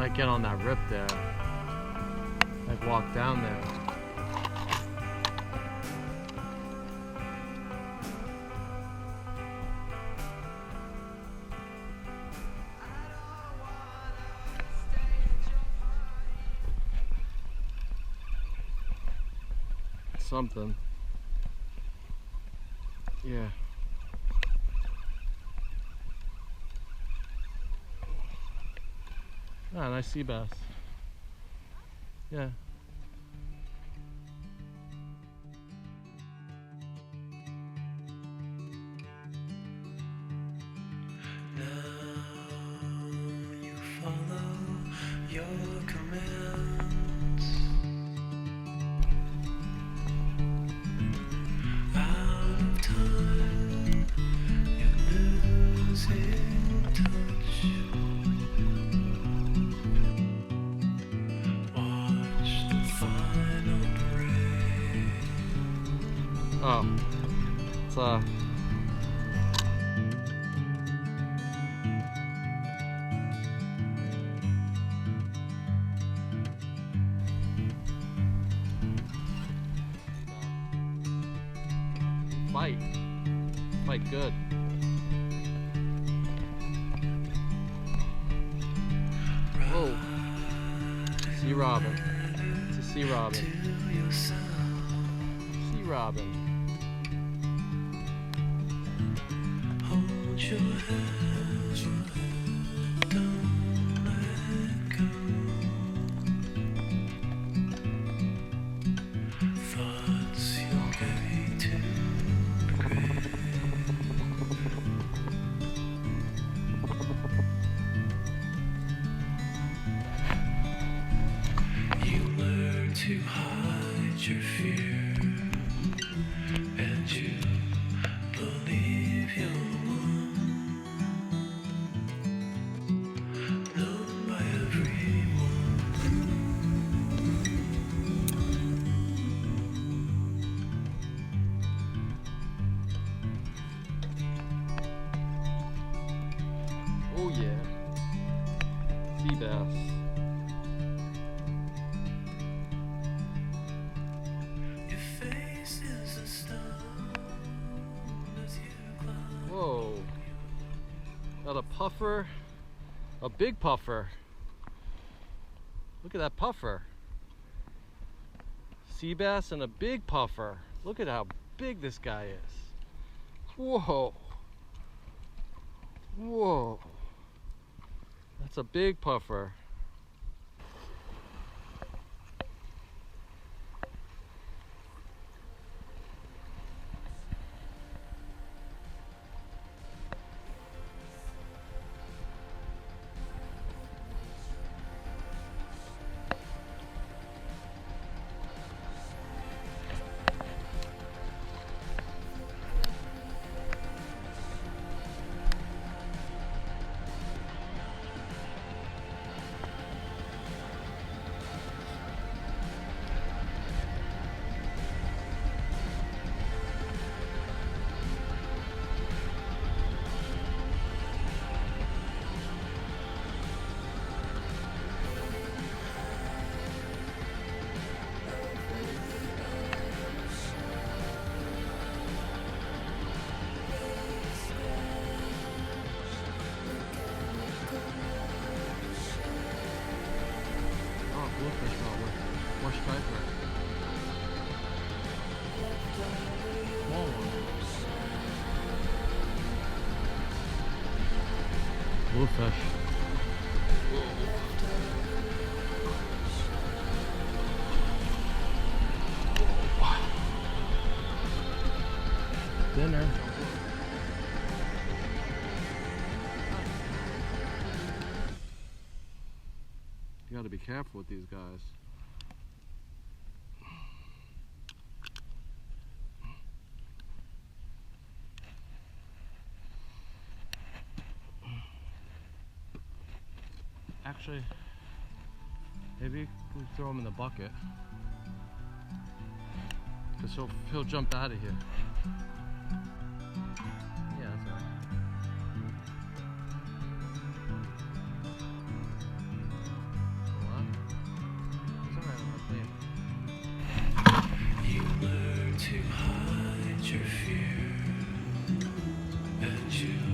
Might get on that rip there. Like walk down there. Something. Yeah. Ah, nice sea bass. Yeah. Oh, it's fight good. Oh, sea robin. It's a sea robin. Sea robin. Hold your hand, don't let go. Thoughts you're going to you learn to hide your fear, and you believe you're oh yeah, sea bass. Your face is a stone as you climb. Whoa, got a puffer, a big puffer. Look at that puffer. Sea bass and a big puffer. Look at how big this guy is. Whoa. Whoa. That's a big puffer. Bluefish roller. More striper. Small one. Bluefish. Dinner. You gotta be careful with these guys. Actually, maybe we can throw him in the bucket. Because he'll jump out of here. Yeah, that's alright. you